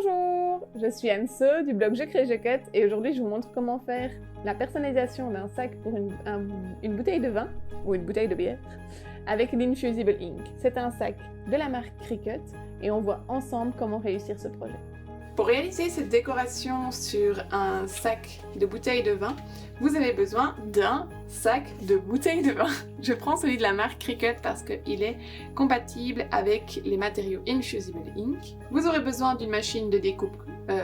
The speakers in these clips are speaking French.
Bonjour, je suis Anne-So du blog Je crée Je cut et aujourd'hui je vous montre comment faire la personnalisation d'un sac pour une bouteille de vin ou une bouteille de bière avec l'Infusible Ink. C'est un sac de la marque Cricut et on voit ensemble comment réussir ce projet. Pour réaliser cette décoration sur un sac de bouteilles de vin, vous avez besoin d'un sac de bouteilles de vin. Je prends celui de la marque Cricut parce qu'il est compatible avec les matériaux Infusible Ink. Vous aurez besoin d'une machine de découpe.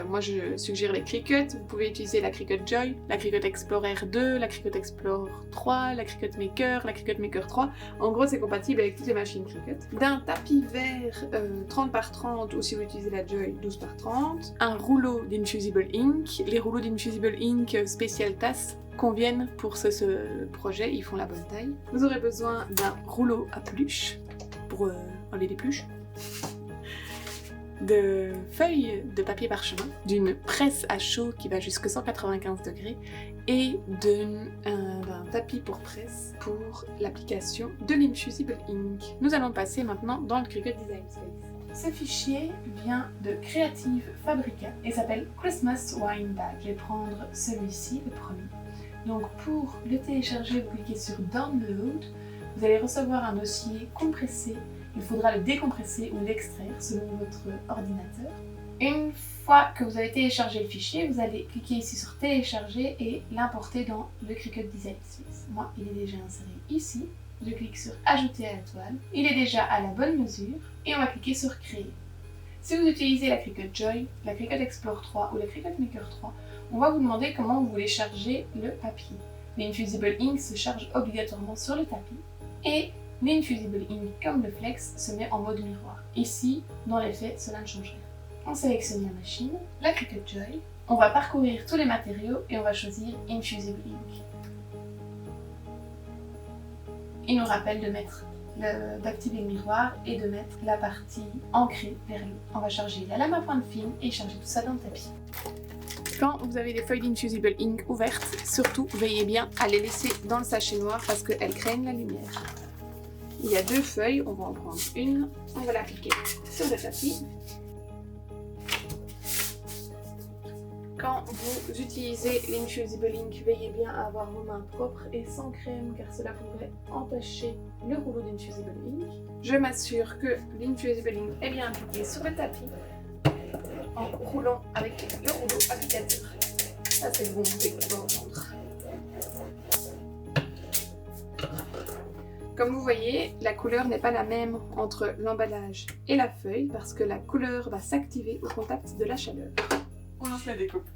Moi je suggère les Cricut. Vous pouvez utiliser la Cricut Joy, la Cricut Explorer 2, la Cricut Explorer 3, la Cricut Maker, la Cricut Maker 3. En gros c'est compatible avec toutes les machines Cricut. D'un tapis vert 30 par 30 ou si vous utilisez la Joy 12 par 30. Un rouleau d'Infusible Ink. Les rouleaux d'Infusible Ink spécial tasse conviennent pour ce projet, ils font la bonne taille. Vous aurez besoin d'un rouleau à peluche pour enlever les peluches, de feuilles de papier parchemin, d'une presse à chaud qui va jusqu'à 195 degrés et d'un tapis pour presse pour l'application de l'Infusible Ink. Nous allons passer maintenant dans le Cricut Design Space. Ce fichier vient de Creative Fabrica et s'appelle Christmas Wine Bag. Je vais prendre celui-ci, le premier. Donc pour le télécharger, vous cliquez sur Download. Vous allez recevoir un dossier compressé. Il faudra le décompresser ou l'extraire selon votre ordinateur. Une fois que vous avez téléchargé le fichier, vous allez cliquer ici sur Télécharger et l'importer dans le Cricut Design Space. Moi, il est déjà inséré ici. Je clique sur Ajouter à la toile. Il est déjà à la bonne mesure et on va cliquer sur Créer. Si vous utilisez la Cricut Joy, la Cricut Explorer 3 ou la Cricut Maker 3, on va vous demander comment vous voulez charger le papier. L'Infusible Ink se charge obligatoirement sur le tapis et l'Infusible Ink, comme le Flex, se met en mode miroir. Ici, dans les faits, cela ne change rien. On sélectionne la machine, la Cricut Joy, on va parcourir tous les matériaux et on va choisir Infusible Ink. Il nous rappelle d'activer le miroir et de mettre la partie ancrée vers le haut. On va charger la lame à pointe fine et charger tout ça dans le tapis. Quand vous avez des feuilles d'Infusible Ink ouvertes, surtout veillez bien à les laisser dans le sachet noir parce qu'elles craignent la lumière. Il y a deux feuilles, on va en prendre une, on va l'appliquer sur le tapis. Quand vous utilisez l'Infusible Ink, veillez bien à avoir vos mains propres et sans crème car cela pourrait entacher le rouleau d'Infusible Ink. Je m'assure que l'Infusible Ink est bien appliqué sur le tapis en roulant avec le rouleau applicateur. Ça c'est le bon bruit qu'on va entendre. Comme vous voyez, la couleur n'est pas la même entre l'emballage et la feuille parce que la couleur va s'activer au contact de la chaleur. On lance la découpe.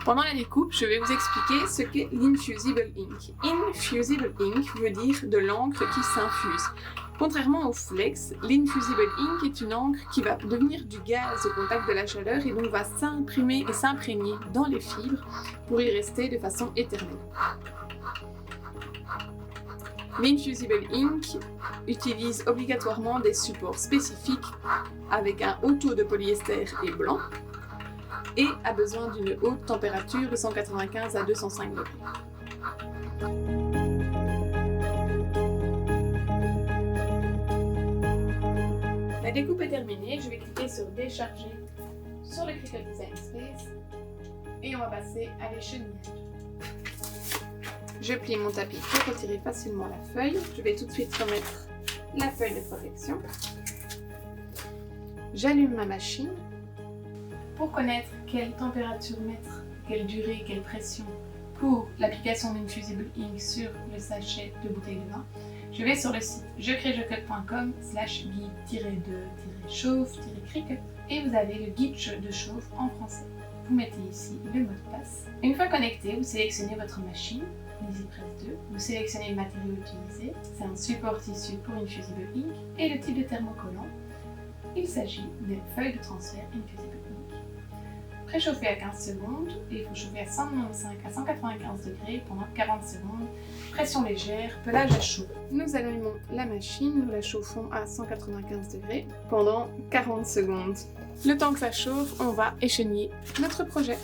Pendant la découpe, je vais vous expliquer ce qu'est l'Infusible Ink. Infusible Ink veut dire de l'encre qui s'infuse. Contrairement au Flex, l'Infusible Ink est une encre qui va devenir du gaz au contact de la chaleur et donc va s'imprimer et s'imprégner dans les fibres pour y rester de façon éternelle. L'Infusible Ink utilise obligatoirement des supports spécifiques avec un haut taux de polyester et blanc et a besoin d'une haute température de 195 à 205 degrés. La découpe est terminée, je vais cliquer sur Décharger sur le Cricut Design Space et on va passer à l'échenillage. Je plie mon tapis pour retirer facilement la feuille. Je vais tout de suite remettre la feuille de protection. J'allume ma machine. Pour connaître quelle température mettre, quelle durée, quelle pression pour l'application d'Infusible Ink sur le sachet de bouteille de vin, je vais sur le site jecrejecut.com/guide-de-chauffe-cricut et vous avez le guide de chauffe en français. Vous mettez ici le mot de passe. Une fois connecté, vous sélectionnez votre machine, EasyPress 2, vous sélectionnez le matériau utilisé, c'est un support tissu pour Infusible Ink et le type de thermocollant. Il s'agit des feuilles de transfert Infusible Ink. Préchauffer à 15 secondes et il faut chauffer à 195 à 195 degrés pendant 40 secondes. Pression légère, pelage à chaud. Nous allumons la machine, nous la chauffons à 195 degrés pendant 40 secondes. Le temps que ça chauffe, on va écheniller notre projet.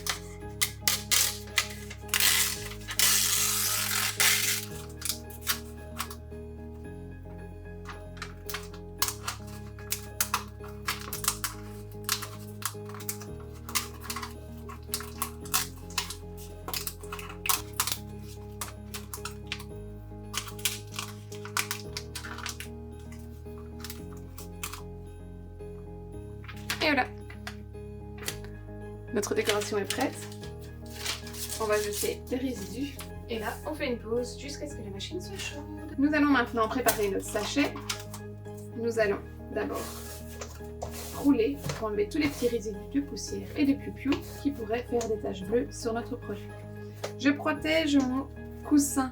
Et voilà. Notre décoration est prête. On va jeter les résidus. Et là, on fait une pause jusqu'à ce que la machine soit chaude. Nous allons maintenant préparer notre sachet. Nous allons d'abord rouler pour enlever tous les petits résidus de poussière et de piou-piou qui pourraient faire des taches bleues sur notre produit. Je protège mon coussin,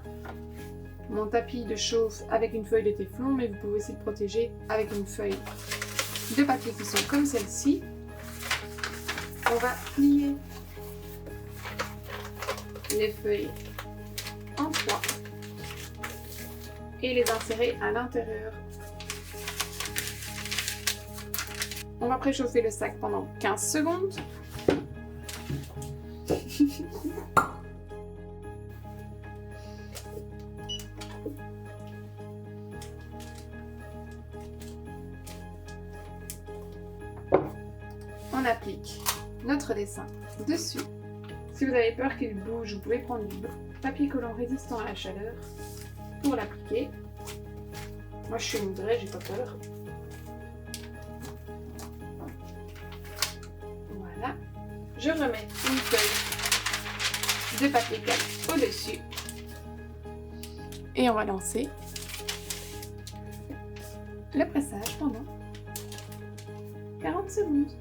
mon tapis de chauffe avec une feuille de téflon, mais vous pouvez aussi le protéger avec une feuille de papier qui sont comme celle-ci. On va plier les feuilles en trois et les insérer à l'intérieur. On va préchauffer le sac pendant 15 secondes. On applique notre dessin dessus. Si vous avez peur qu'il bouge, vous pouvez prendre du papier collant résistant à la chaleur pour l'appliquer. Moi je suis une vraie, j'ai pas peur. Voilà. Je remets une feuille de papier calque au-dessus. Et on va lancer le pressage pendant 40 secondes.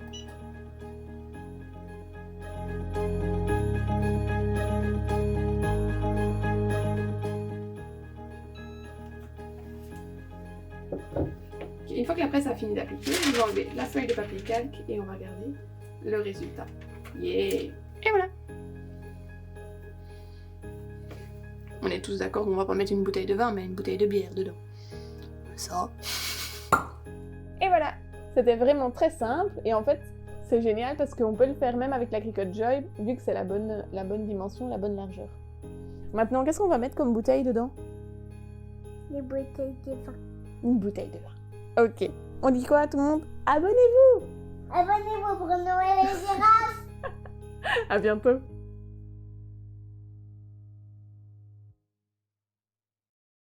Une fois que la presse a fini d'appliquer, vous enlevez la feuille de papier calque et on va regarder le résultat. Yeah! Et voilà! On est tous d'accord qu'on va pas mettre une bouteille de vin, mais une bouteille de bière dedans. Ça. Et voilà! C'était vraiment très simple et en fait, c'est génial parce qu'on peut le faire même avec la Cricut Joy vu que c'est la bonne dimension, la bonne largeur. Maintenant, qu'est-ce qu'on va mettre comme bouteille dedans? Des bouteilles de vin. Une bouteille de vin. Ok. On dit quoi à tout le monde? Abonnez-vous! Abonnez-vous pour Noël et les girafes. À bientôt!